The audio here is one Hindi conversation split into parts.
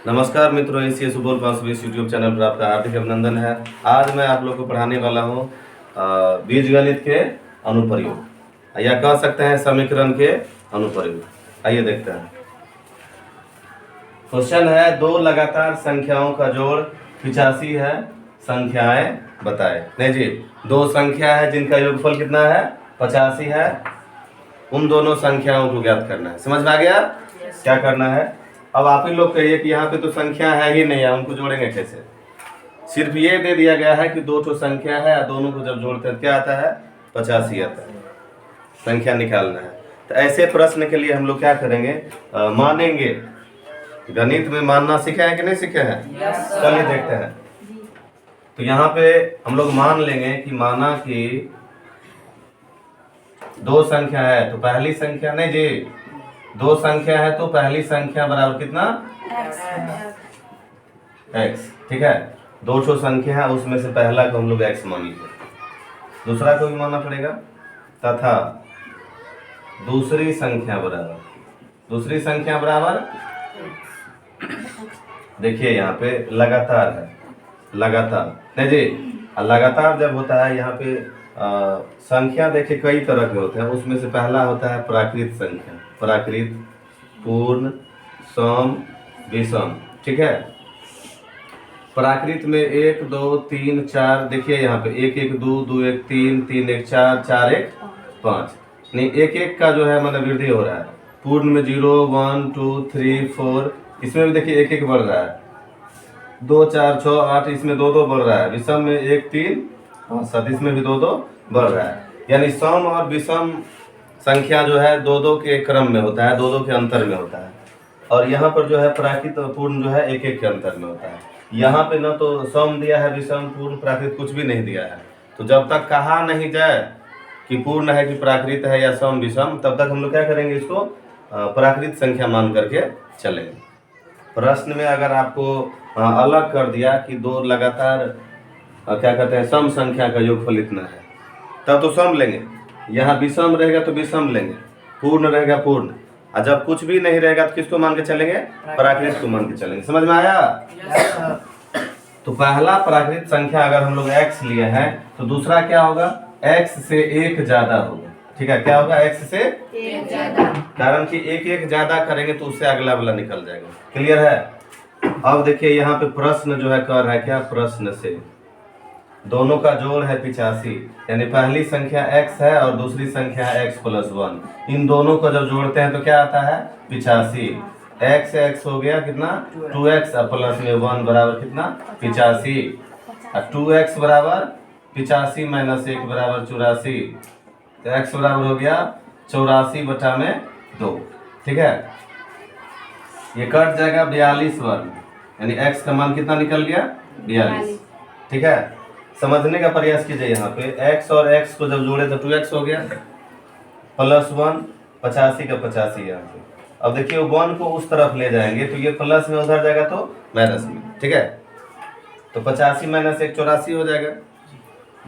नमस्कार मित्रों, एसीएस सुबोल 520 यूट्यूब चैनल पर आपका हार्दिक अभिनंदन है। आज मैं आप लोग को पढ़ाने वाला हूँ बीजगणित के अनुप्रयोग या कह सकते हैं समीकरण के अनुप्रयोग। आइए देखते हैं। क्वेश्चन है, दो लगातार संख्याओं का जोड़ 85 है, संख्याएं बताएं। नहीं जी, दो संख्या है जिनका योगफल कितना है, 85 है। उन दोनों संख्याओं को ज्ञात करना है। समझ में आ गया? क्या करना है? अब आप ही लोग कहिए कि यहाँ पे तो संख्या है ही नहीं है, उनको जोड़ेंगे कैसे? सिर्फ ये दे दिया गया है कि दो ठो संख्या है, दोनों को जब जोड़ते हैं क्या आता है, 85 आता है। संख्या निकालना है। तो ऐसे प्रश्न के लिए हम लोग क्या करेंगे, मानेंगे। गणित में मानना सीखे हैं कि नहीं सीखे हैं? चलिए देखते हैं। तो यहाँ पे हम लोग मान लेंगे कि माना कि दो संख्या है, तो पहली संख्या, नहीं जी, दो संख्या है तो पहली संख्या बराबर कितना, x। ठीक है, दो ठो संख्या है, उसमें से पहला को हम लोग x मान लीजिए, दूसरा को भी मानना पड़ेगा, तथा दूसरी संख्या बराबर देखिए यहाँ पे लगातार है, लगातार नहीं जी। लगातार जब होता है यहाँ पे संख्या देखिए कई तरह के होते हैं, उसमें से पहला होता है प्राकृत संख्या, प्राकृत, पूर्ण, सम, विषम। ठीक है, प्राकृत में 1 2 3 4, देखिए यहाँ पे 1 1 2 2 1 3 3 1 4 4 1 5, नहीं एक एक का जो है मतलब वृद्धि हो रहा है। पूर्ण में 0 1 2 3 4, इसमें भी देखिए एक एक बढ़ रहा है, 2 4 6 8, इसमें 2 2 बढ़ रहा है। विषम में 1 3 5 7, इसमें भी 2 2 बढ़ रहा है। यानी सम और विषम संख्या जो है 2 2 के क्रम में होता है, 2 2 के अंतर में होता है। और यहाँ पर जो है प्राकृत और पूर्ण जो है 1 1 के अंतर में होता है। यहाँ पे न तो सम दिया है, विषम, पूर्ण, प्राकृत कुछ भी नहीं दिया है। तो जब तक कहा नहीं जाए कि पूर्ण है कि प्राकृत है या सम विषम, तब तक हम लोग क्या करेंगे, इसको प्राकृत संख्या मान करके चलेंगे। प्रश्न में अगर आपको अलग कर दिया कि दो लगातार क्या कहते हैं सम संख्या का योगफल इतना है, तब तो सम लेंगे। यहाँ विषम रहेगा तो विषम लेंगे, पूर्ण रहेगा पूर्ण, और जब कुछ भी नहीं रहेगा तो किसको मान के चलेंगे, प्राकृत को मान के चलेंगे। समझ में आया? तो पहला प्राकृत संख्या अगर हम लोग x लिए हैं, तो दूसरा क्या होगा, x से 1 ज्यादा होगा। ठीक है, क्या होगा, x से 1 ज्यादा, कारण कि 1 1 ज्यादा करेंगे तो उससे अगला वाला निकल जाएगा। क्लियर है? अब देखिए यहाँ पे प्रश्न जो है कर रहा है क्या, प्रश्न से दोनों का जोड़ है 85, यानी पहली संख्या x है और दूसरी संख्या है x + 1। इन दोनों को जब जोड़ते हैं तो क्या आता है, 85। x से x हो गया कितना, 2x, और प्लस में 1 बराबर कितना, 85। और 2x बराबर 85 - 1 बराबर 84, तो x बराबर हो गया 84/2। ठीक है, ये कट जाएगा 42 वर्ग, यानी x का मान कितना निकल गया, 42। ठीक है, समझने का प्रयास कीजिए। यहाँ पे x और x को जब जोड़े तो 2x हो गया, +1 85 का 85 यहाँ पे। अब देखिए 1 को उस तरफ ले जाएंगे तो ये प्लस में उधर जाएगा तो माइनस में। ठीक है, तो 85 - 1 84 हो जाएगा।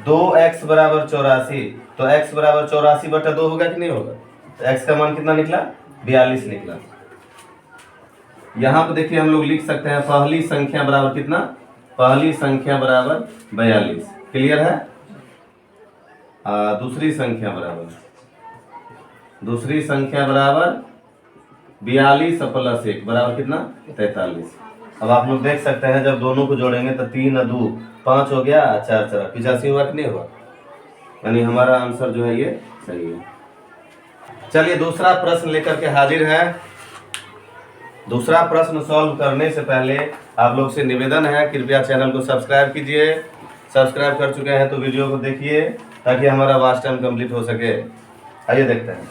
2x बराबर 84, तो x बराबर 84/2 होगा कि नहीं होगा? तो x का मान कितना निकला, 42 निकला। यहाँ पे देखिए हम लोग लिख सकते हैं पहली संख्या बराबर कितना, पहली संख्या बराबर 42। क्लियर है? दूसरी संख्या बराबर 42 + 1 बराबर कितना, 43। अब आप लोग देख सकते हैं जब दोनों को जोड़ेंगे तो 3 और 2 5 हो गया, 4 4 85 हुआ कि नहीं हुआ? यानी हमारा आंसर जो है ये सही है। चलिए दूसरा प्रश्न लेकर के हाजिर है। दूसरा प्रश्न सॉल्व करने से पहले आप लोग से निवेदन है, कृपया चैनल को सब्सक्राइब कीजिए। सब्सक्राइब कर चुके हैं तो वीडियो को देखिए ताकि हमारा वाच टाइम कंप्लीट हो सके। आइए देखते हैं।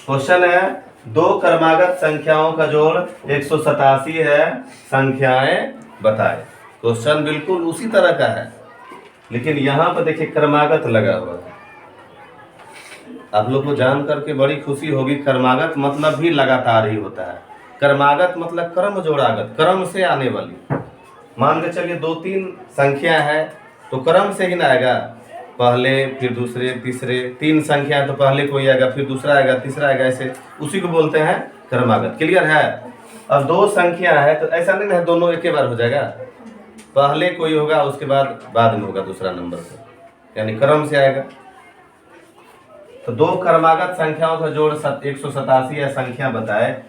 क्वेश्चन है, दो क्रमागत संख्याओं का जोड़ 187 है, संख्याएं बताएं। क्वेश्चन बिल्कुल उसी तरह का है, लेकिन यहाँ पर देखिए क्रमागत लगा हुआ है। आप लोग को जान करके बड़ी खुशी होगी, क्रमागत मतलब भी लगातार ही होता है। क्रमागत मतलब क्रम जोड़ागत, क्रम से आने वाली। मान के चलिए 2 3 संख्या है तो क्रम से ही ना आएगा, पहले फिर दूसरे तीसरे, 3 संख्या है तो पहले कोई आएगा फिर दूसरा आएगा तीसरा आएगा, ऐसे उसी को बोलते हैं क्रमागत। क्लियर है? अब दो संख्या है तो ऐसा नहीं ना है दोनों एक ही बार हो जाएगा, पहले कोई होगा उसके बाद में होगा दूसरा नंबर से, यानी क्रम से आएगा। तो दो क्रमागत संख्याओं का जोड़ 187 या संख्या बताए।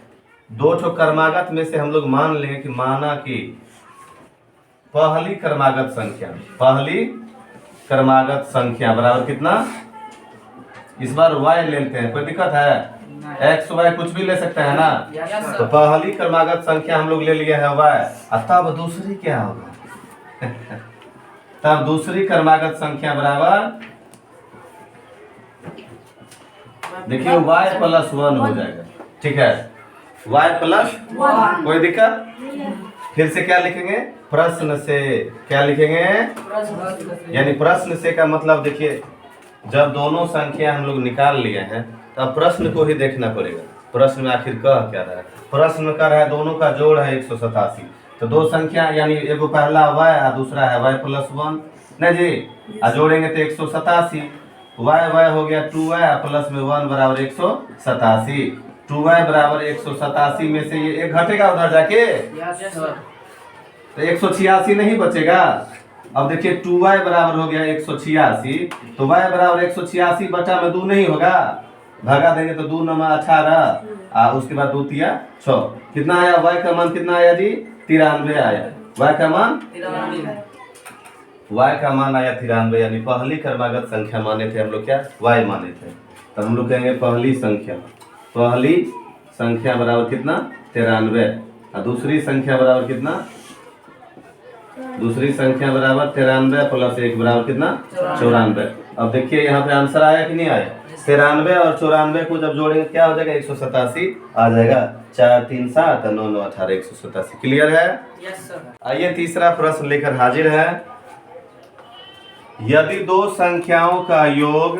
दो ठो क्रमागत में से हम लोग मान लें कि माना कि पहली क्रमागत संख्या बराबर कितना, इस बार y ले लेते हैं, कोई दिक्कत है? x y कुछ भी ले सकते हैं ना। तो पहली क्रमागत संख्या हम लोग ले लिए है y, तब दूसरी क्या होगा तब दूसरी क्रमागत संख्या बराबर, देखिए y + 1 हो जाएगा, ठीक है, y + 1, कोई दिक्कत? फिर से क्या लिखेंगे? प्रश्न से। क्या लिखेंगे? यानी प्रश्न से का मतलब देखिए, जब दोनों संख्या हम लोग निकाल लिए हैं तब प्रश्न को ही देखना पड़ेगा, प्रश्न में आखिर कह क्या रहा है। प्रश्न में कह रहा है दोनों का जोड़ है 187, तो दो संख्या यानी एगो पहला y और दूसरा है y + 1, नहीं जी, जोड़ेंगे तो 187, y हो गया 2y प्लस में 1 बराबर 187। 2y बराबर 187 में से ये एक घटेगा उधर जाके, तो 186 नहीं बचेगा। अब देखिए 2y बराबर हो गया 186, तो y बराबर 186 बटा में 2 नहीं होगा, भगा देंगे तो 2 9 18, उसके बाद 2 तिया 6, कितना आया? y का मान कितना आया जी? 93 आया। y का मान 93 आया 93, यानी पहली क्रमागत संख्या माने थे हम लोग, क्या y माने थे, तो हम लोग कहेंगे पहली संख्या बराबर कितना? 93, और दूसरी संख्या बराबर कितना? दूसरी संख्या बराबर 93 + 1 बराबर कितना? 94। अब देखिए यहाँ पे आंसर आया कि नहीं आया? 93 और 94 को जब जोड़ेंगे क्या हो जाएगा? 187 आ जाएगा। 4 3 7 9 9 18 187। क्लियर है? Yes sir. आइए तीसरा प्रश्न लेकर हाजिर है। यदि दो संख्याओं का योग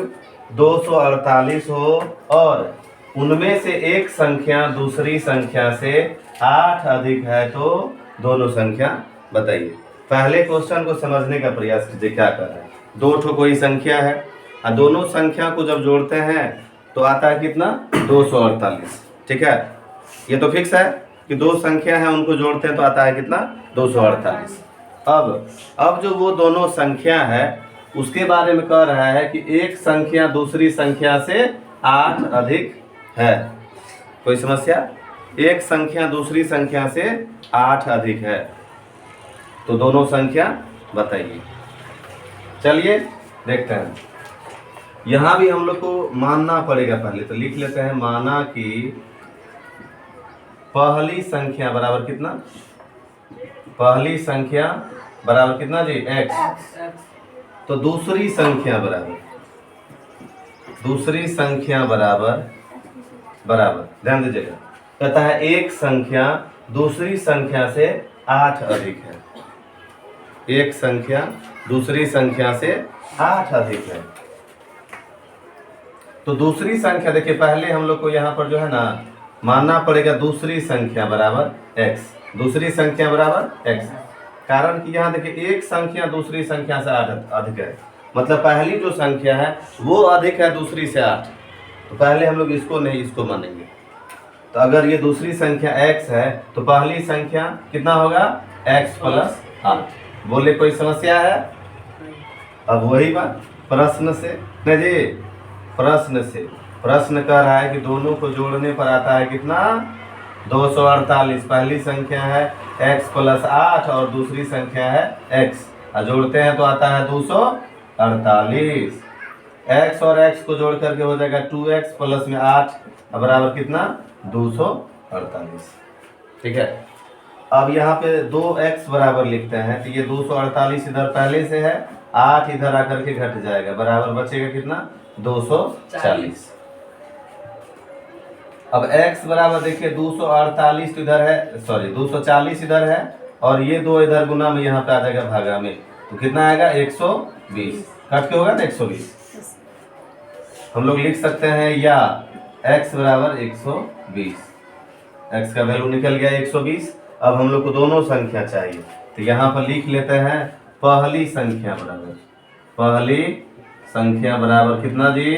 248 हो और उनमें से एक संख्या दूसरी संख्या से 8 अधिक है तो दोनों संख्या बताइए। पहले क्वेश्चन को समझने का प्रयास कीजिए, क्या कर रहे हैं। दो ठो कोई संख्या है और दोनों संख्या को जब जोड़ते हैं तो आता है कितना? 248। ठीक है, ये तो फिक्स है कि दो संख्या है उनको जोड़ते हैं तो आता है कितना? 248। अब जो वो दोनों संख्या है उसके बारे में कह रहा है कि एक संख्या दूसरी संख्या से 8 अधिक है। कोई समस्या? एक संख्या दूसरी संख्या से 8 अधिक है तो दोनों संख्या बताइए। चलिए देखते हैं। यहाँ भी हम लोग को मानना पड़ेगा, पहले तो लिख लेते हैं। माना कि पहली संख्या बराबर कितना? पहली संख्या बराबर कितना जी? x। तो दूसरी संख्या बराबर ध्यान दीजिएगा, कहता है एक संख्या दूसरी संख्या से 8 अधिक है। एक संख्या दूसरी संख्या से 8 अधिक है तो दूसरी संख्या, देखिए पहले हम लोग को यहाँ पर जो है ना मानना पड़ेगा दूसरी संख्या बराबर x। दूसरी संख्या बराबर x, कारण कि यहाँ देखिए एक संख्या दूसरी संख्या से 8 अधिक है, मतलब पहली जो संख्या है वो अधिक है दूसरी से 8, तो पहले हम लोग इसको नहीं इसको मानेंगे। तो अगर ये दूसरी संख्या x है तो पहली संख्या कितना होगा? x + 8। बोले कोई समस्या है? अब वही बात प्रश्न से, नहीं जी, प्रश्न कह रहा है कि दोनों को जोड़ने पर आता है कितना? 248। पहली संख्या है x + 8 और दूसरी संख्या है x, और जोड़ते हैं तो आता है 248। x और x को जोड़ करके हो जाएगा 2x प्लस में 8 बराबर कितना? 248। ठीक है, अब यहाँ पे 2x बराबर लिखते हैं तो ये 248 इधर पहले से है, 8 इधर आकर के घट जाएगा, बराबर बचेगा कितना? 240। अब x बराबर देखिए 248 इधर है, सॉरी 240 इधर है, और ये दो इधर गुना में यहाँ पे आ जाएगा भागा में, तो कितना आएगा? 120। कट के होगा ना 120। हम लोग लिख सकते हैं या x बराबर 120, x का वैल्यू निकल गया 120। अब हम लोग को दोनों संख्या चाहिए तो यहाँ पर लिख लेते हैं पहली संख्या बराबर कितना जी?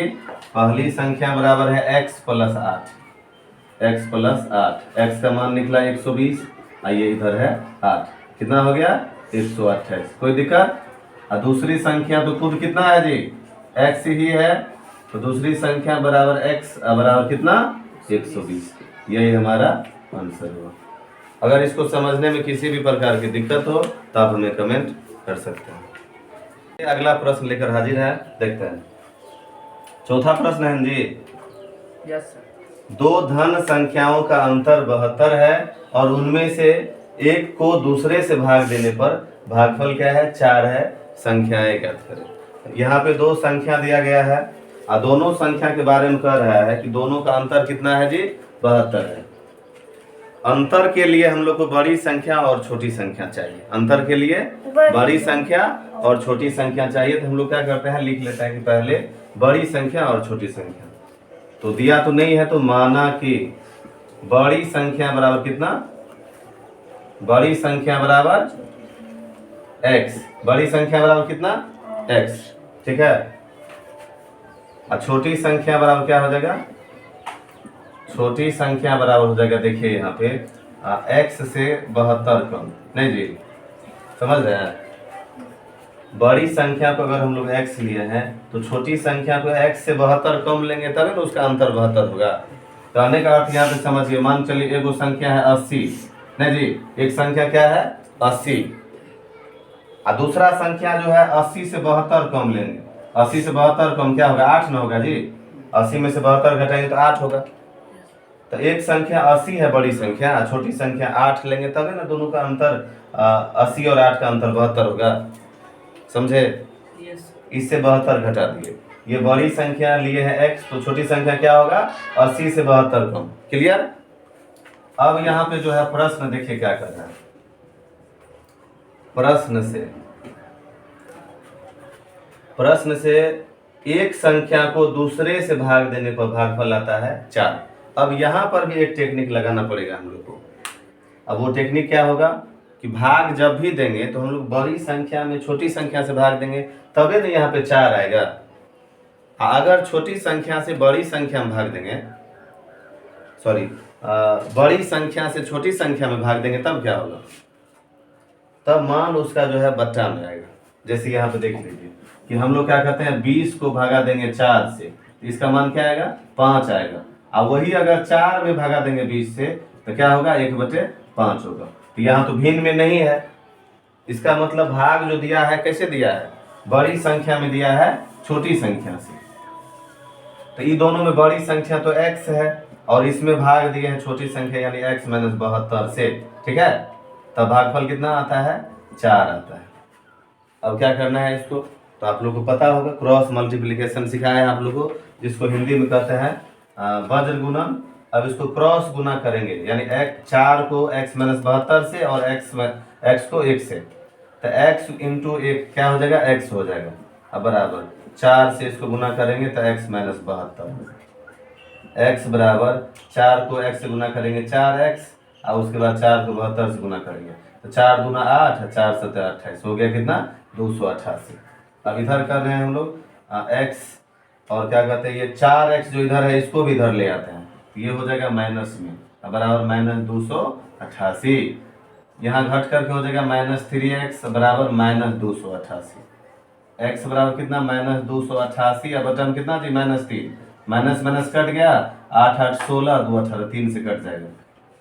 पहली संख्या बराबर है x + 8। x प्लस 8, x का मान निकला 120, आइए इधर है 8, कितना हो गया 128। कोई दिक्कत? और दूसरी संख्या तो खुद कितना है जी, x ही है, तो दूसरी संख्या बराबर x बराबर कितना 120। यही हमारा आंसर हुआ। अगर इसको समझने में किसी भी प्रकार की दिक्कत हो तो आप हमें कमेंट कर सकते हैं। अगला प्रश्न लेकर हाजिर है, देखते हैं। चौथा प्रश्न है जी। Yes sir. दो धन संख्याओं का अंतर 72 है और उनमें से एक को दूसरे से भाग देने पर भागफल क्या है 4 है, संख्याएं ज्ञात करें। यहाँ पे दो संख्या दिया गया है और दोनों संख्या के बारे में कह रहा है कि दोनों का अंतर कितना है जी 72 है। अंतर के लिए हम लोग को बड़ी संख्या और छोटी संख्या चाहिए। अंतर के लिए बड़ी संख्या और छोटी संख्या चाहिए, तो हम लोग क्या करते हैं लिख लेते हैं कि पहले बड़ी संख्या और छोटी संख्या। तो दिया तो नहीं है, तो माना कि बड़ी संख्या बराबर कितना, बड़ी संख्या बराबर x, बड़ी संख्या बराबर कितना x, ठीक है। और छोटी संख्या बराबर क्या हो जाएगा, छोटी संख्या बराबर हो जाएगा, देखिए यहाँ पे x से 72 कम, नहीं जी समझ रहे हैं। बड़ी संख्या को अगर हम लोग x लिए हैं तो छोटी संख्या को x से 72 कम लेंगे तभी तो उसका अंतर 72 होगा। कहने का अर्थ यहाँ पे समझिए, मान चलिए एगो संख्या है 80, नहीं जी एक संख्या क्या है 80, और दूसरा संख्या जो है 80 से 72 कम लेंगे। 80 से 72 कम क्या होगा 8 ना होगा जी, 80 में से 72 घटाएंगे तो 8 होगा। तो एक संख्या 80 है बड़ी संख्या, छोटी संख्या 8 लेंगे तभी ना दोनों का अंतर 80 और 8 का अंतर 72 होगा, समझे। इससे 72 घटा दिए, ये बड़ी संख्या लिए है x, तो छोटी संख्या क्या होगा 80 से 72 कम। क्लियर? अब यहाँ पे जो है प्रश्न देखिए क्या कर रहा है। प्रश्न से एक संख्या को दूसरे से भाग देने पर भागफल आता है 4। अब यहाँ पर भी एक टेक्निक लगाना पड़ेगा हम लोग को। अब वो टेक्निक क्या होगा कि भाग जब भी देंगे तो हम लोग बड़ी संख्या में छोटी संख्या से भाग देंगे, तभी तो यहाँ पे 4 आएगा। अगर छोटी संख्या से बड़ी संख्या में भाग देंगे, सॉरी बड़ी संख्या से छोटी संख्या में भाग देंगे तब क्या होगा, तब मान उसका जो है बट्टा में आएगा। जैसे यहाँ पे देख लीजिए कि हम लोग क्या कहते हैं 20 को भागा देंगे 4 से, इसका मान क्या आएगा 5 आएगा। अब वही अगर 4 में भागा देंगे 20 से तो क्या होगा 1/5 होगा। तो यहाँ तो भिन्न में नहीं है, इसका मतलब भाग जो दिया है कैसे दिया है, बड़ी संख्या में दिया है छोटी संख्या से। तो ये दोनों में बड़ी संख्या तो x है और इसमें भाग दिए हैं छोटी संख्या यानी x - 72 से, ठीक है। तब भागफल कितना आता है 4 आता है। अब क्या करना है इसको, तो आप लोग को पता होगा क्रॉस मल्टीप्लिकेशन सिखाया है आप लोग को, जिसको हिंदी में कहते हैं वज्र गुणन। अब इसको क्रॉस गुना करेंगे यानी 4 को x - 72 से और x को 1 से, तो x इंटू 1 क्या हो जाएगा x हो जाएगा। अब बराबर 4 से इसको गुना करेंगे तो x - 72, x बराबर 4 को x से गुना करेंगे 4x और उसके बाद 4 को 72 से गुना करेंगे तो 4 दूना 8, 4 7 28 हो गया कितना 288। अब इधर कर रहे हैं हम लोग x और क्या कहते हैं ये 4x जो इधर है इसको भी इधर ले आते हैं, ये हो जाएगा माइनस में, अब बराबर -288। यहाँ घट करके हो जाएगा -3x बराबर -288। x बराबर कितना -288, अब बटन कितना जी -3, माइनस माइनस कट गया 8 8 16 2 18, 3 से कट जाएगा,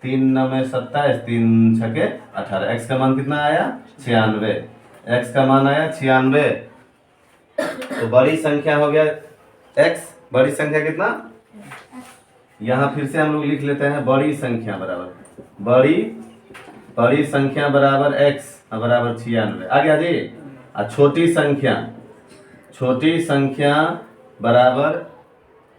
3 9 में 27, 3 6 18। x का मान कितना आया 96, x का मान आया 96। तो बड़ी संख्या हो गया x, बड़ी संख्या कितना, यहाँ फिर से हम लोग लिख लेते हैं बड़ी संख्या बराबर बड़ी संख्या बराबर x बराबर 96 आ गया जी। और छोटी संख्या बराबर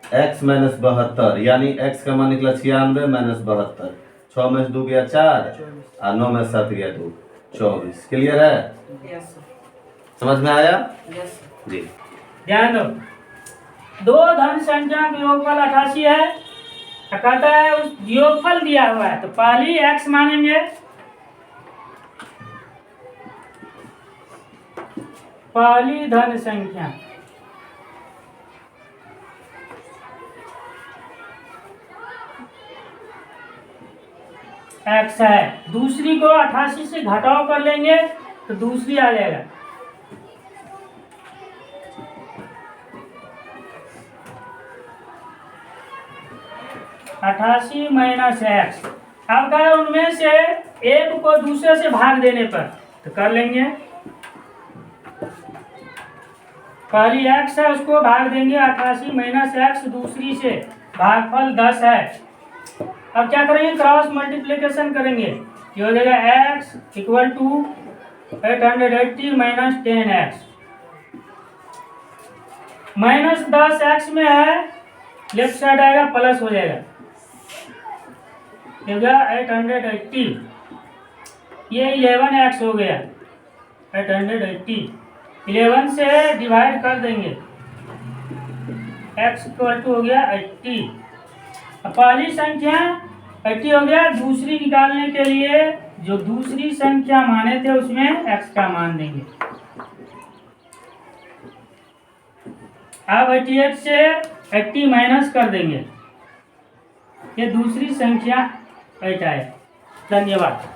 x - 72 यानी x का मान निकला 96 - 72, 6 में से 2 गया 4 और 9 में 7 गया 2, 24। क्लियर है? यस समझ में आया? यस जी। ध्यान दो, दो धन संख्या का योगफल 88 है, कहता है उस योगफल दिया हुआ है तो पहली x मानेंगे, पहली धन संख्या एक्स है। दूसरी को 88 से घटाव कर लेंगे तो दूसरी आ जाएगा। अठासी माइनस एक्स। अब कहा उनमें से एक को दूसरे से भाग देने पर तो कर लेंगे। पहली एक्स है उसको भाग देंगे 88 माइनस एक्स, दूसरी से भागफल 10 है। अब क्या करेंगे, क्रॉस मल्टीप्लिकेशन करेंगे। ये हो जाएगा X equal to 880 minus 10x। Minus 10x में है, लेफ्ट साइड आएगा प्लस हो जाएगा, 880। ये 11x हो गया 880। 11 से डिवाइड कर देंगे, x इक्वल टू हो गया 80। पहली संख्या 80 हो गया। दूसरी निकालने के लिए जो दूसरी संख्या माने थे उसमें x का मान देंगे। अब 88 से 80 माइनस कर देंगे, ये दूसरी संख्या 8 आए। धन्यवाद।